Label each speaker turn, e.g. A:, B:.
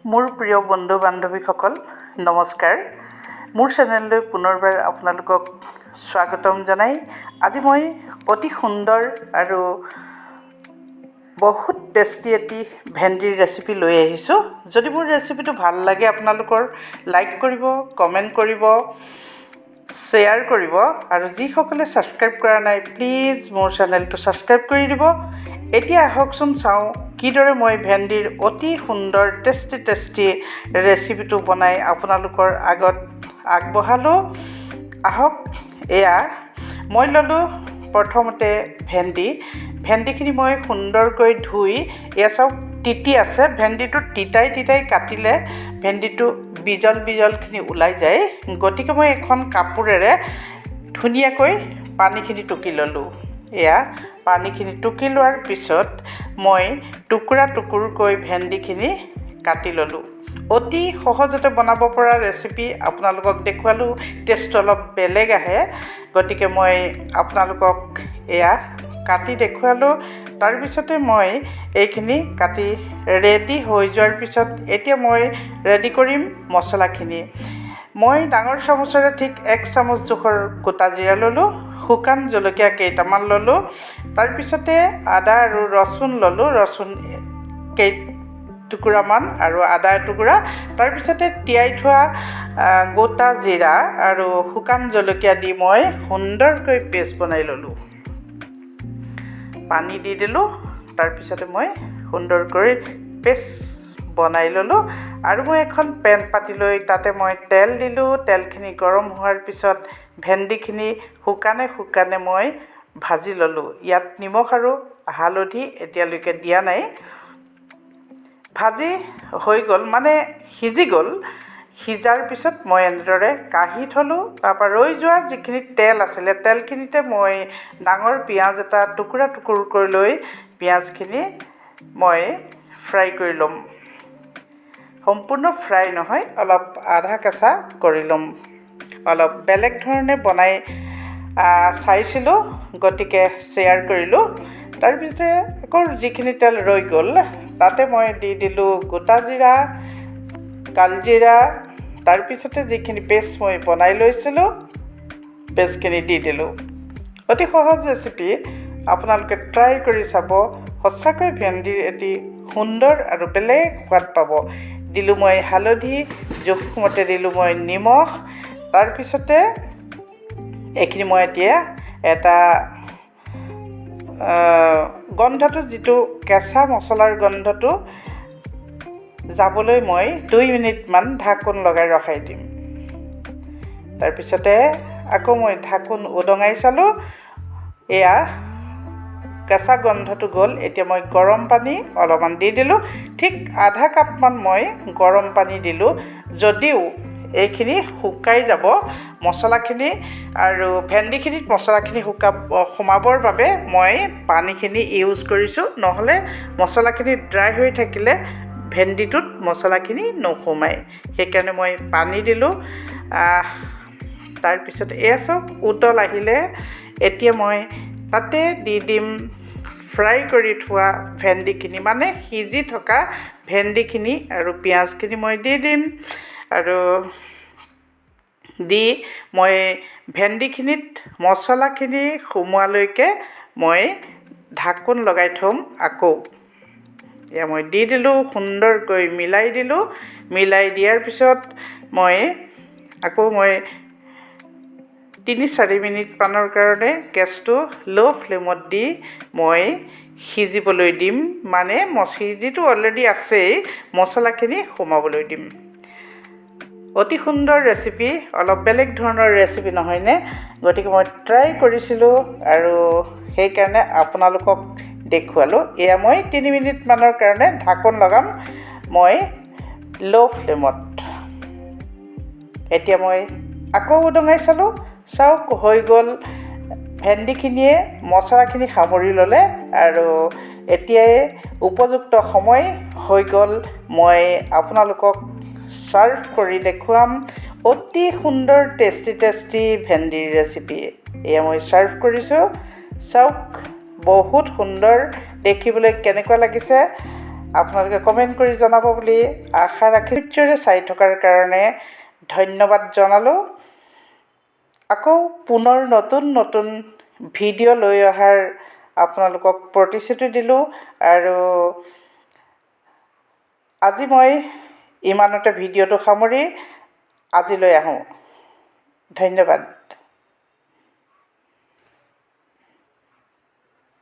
A: মোৰ প্ৰিয় বন্ধু বান্ধৱীসকল নমস্কাৰ। মোৰ চেনেললৈ পুনৰবাৰ আপোনালোকক স্বাগতম জনাই আজি মই অতি সুন্দৰ আৰু বহুত টেষ্টি এটি ভেন্দিৰ ৰেচিপি লৈ আহিছোঁ। যদি মোৰ ৰেচিপিটো ভাল লাগে আপোনালোকৰ লাইক কৰিব, কমেণ্ট কৰিব, শ্বেয়াৰ কৰিব আৰু যিসকলে ছাবস্ক্ৰাইব কৰা নাই প্লিজ মোৰ চেনেলটো ছাবস্ক্ৰাইব কৰি দিব। এতিয়া আহকচোন চাওঁ কিদৰে মই ভেন্দিৰ অতি সুন্দৰ টেষ্টি ৰেচিপিটো বনাই আপোনালোকৰ আগত আগবঢ়ালোঁ। আহক, এয়া মই ল'লোঁ প্ৰথমতে ভেন্দিখিনি মই সুন্দৰকৈ ধুই এয়া চাওক তিতি আছে। ভেন্দিটো তিতাই কাটিলে ভেন্দিটো বিজলখিনি ওলাই যায়, গতিকে মই এখন কাপোৰেৰে ধুনীয়াকৈ পানীখিনি টুকি ল'লোঁ। এয়া পানীখিনি টুকি লোৱাৰ পিছত মই টুকুৰকৈ ভেন্দিখিনি কাটি ল'লোঁ। অতি সহজতে বনাব পৰা ৰেচিপি আপোনালোকক দেখুৱালোঁ। টেষ্ট অলপ বেলেগ আহে, গতিকে মই আপোনালোকক এয়া কাটি দেখুৱালোঁ। তাৰপিছতে মই এইখিনি কাটি ৰেডি হৈ যোৱাৰ পিছত এতিয়া মই ৰেডি কৰিম মছলাখিনি। মই ডাঙৰ চামুচেৰে ঠিক 1 চামুচ জোখৰ গোটা জিৰা ল'লোঁ, শুকান জলকীয়া কেইটামান ল'লোঁ, তাৰপিছতে আদা আৰু ৰচুন ল'লোঁ, ৰচুন কেইটুকুৰামান আৰু আদা এটুকুৰা, তাৰপিছতে তিয়াই থোৱা গোটা জিৰা আৰু শুকান জলকীয়া দি মই সুন্দৰকৈ পেষ্ট বনাই ল'লোঁ। পানী দি দিলোঁ, তাৰপিছতে মই সুন্দৰকৈ পেষ্ট বনাই ল'লোঁ আৰু মই এখন পেন পাতি লৈ তাতে মই তেল দিলোঁ। তেলখিনি গৰম হোৱাৰ পিছত ভেন্দিখিনি শুকানে মই ভাজি ল'লোঁ। ইয়াত নিমখ আৰু হালধি এতিয়ালৈকে দিয়া নাই। ভাজি হৈ গ'ল, মানে সিজি গ'ল। সিজাৰ পিছত মই এনেদৰে কাঢ়ি থ'লোঁ। তাৰপৰা ৰৈ যোৱা যিখিনি তেল আছিলে তেলখিনিতে মই ডাঙৰ পিঁয়াজ এটা টুকুৰকৈ লৈ পিঁয়াজখিনি মই ফ্ৰাই কৰি ল'ম। সম্পূৰ্ণ ফ্ৰাই নহয়, অলপ আধা কেঁচা কৰি ল'ম। অলপ বেলেগ ধৰণে বনাই চাইছিলোঁ, গতিকে শ্বেয়াৰ কৰিলোঁ। তাৰপিছতে আকৌ যিখিনি তেল ৰৈ গ'ল তাতে মই দি দিলোঁ গোটা জিৰা, কালজিৰা, তাৰপিছতে যিখিনি পেষ্ট মই বনাই লৈছিলোঁ পেষ্টখিনি দি দিলোঁ। অতি সহজ ৰেচিপি, আপোনালোকে ট্ৰাই কৰি চাব। সঁচাকৈ ভেন্দিৰ এটি সুন্দৰ আৰু বেলেগ সোৱাদ পাব। দিলোঁ মই হালধি, জোখমতে দিলোঁ মই নিমখ, তাৰপিছতে এইখিনি মই এতিয়া এটা গন্ধটো, যিটো কেঁচা মছলাৰ গন্ধটো যাবলৈ মই 2 মিনিটমান ঢাকোন লগাই ৰখাই দিম। তাৰপিছতে আকৌ মই ঢাকোন উদঙাই চালোঁ। এয়া কেঁচা গন্ধটো গ'ল। এতিয়া মই গৰম পানী অলপমান দি দিলোঁ। ঠিক আধা কাপমান মই গৰম পানী দিলোঁ। যদিও এইখিনি শুকাই যাব মছলাখিনি আৰু ভেন্দিখিনিত মছলাখিনি সোমাবৰ বাবে মই পানীখিনি ইউজ কৰিছোঁ, নহ'লে মছলাখিনি ড্ৰাই হৈ থাকিলে ভেন্দিটোত মছলাখিনি নোসোমায়। সেইকাৰণে মই পানী দিলোঁ। তাৰপিছত এয়া চাওক উতল আহিলে এতিয়া মই তাতে দি দিম ফ্ৰাই কৰি থোৱা ভেন্দিখিনি, মানে সিজি থকা ভেন্দিখিনি আৰু পিঁয়াজখিনি মই দি দিম আৰু দি মই ভেন্দিখিনিত মছলাখিনি সোমোৱালৈকে মই ঢাকোন লগাই থ'ম। আকৌ এয়া মই দি দিলোঁ, সুন্দৰকৈ মিলাই দিলোঁ। মিলাই দিয়াৰ পিছত মই 3-4 মিনিটমানৰ কাৰণে গেছটো ল' ফ্লেমত দি মই সিজিবলৈ দিম, মানে সিজিটো অলৰেডি আছেই, মছলাখিনি সোমাবলৈ দিম। অতি সুন্দৰ ৰেচিপি, অলপ বেলেগ ধৰণৰ ৰেচিপি নহয়নে? গতিকে মই ট্ৰাই কৰিছিলোঁ আৰু সেইকাৰণে আপোনালোকক দেখুৱালোঁ। এয়া মই 3 মিনিটমানৰ কাৰণে ঢাকোন লগাম মই ল' ফ্লেমত। এতিয়া মই আকৌ উদঙাই চালোঁ। চাওক হৈ গ'ল, ভেন্দিখিনিয়ে মছলাখিনি সামৰি ল'লে আৰু এতিয়াই উপযুক্ত সময় হৈ গ'ল। মই আপোনালোকক ছাৰ্ভ কৰি দেখুৱাম অতি সুন্দৰ টেষ্টি ভেন্দিৰ ৰেচিপি। এয়া মই ছাৰ্ভ কৰিছোঁ। চাওক বহুত সুন্দৰ দেখিবলৈ কেনেকুৱা লাগিছে। আপোনালোকে কমেণ্ট কৰি জনাব বুলি আশা ৰাখি ধৈৰ্য্যৰে চাই থকাৰ কাৰণে ধন্যবাদ জনালোঁ। আকৌ পুনৰ নতুন ভিডিঅ' লৈ অহাৰ আপোনালোকক প্ৰতিশ্ৰুতি দিলোঁ আৰু আজি মই ইমানতে ভিডিঅ'টো সামৰি আজিলৈ আহোঁ। ধন্যবাদ।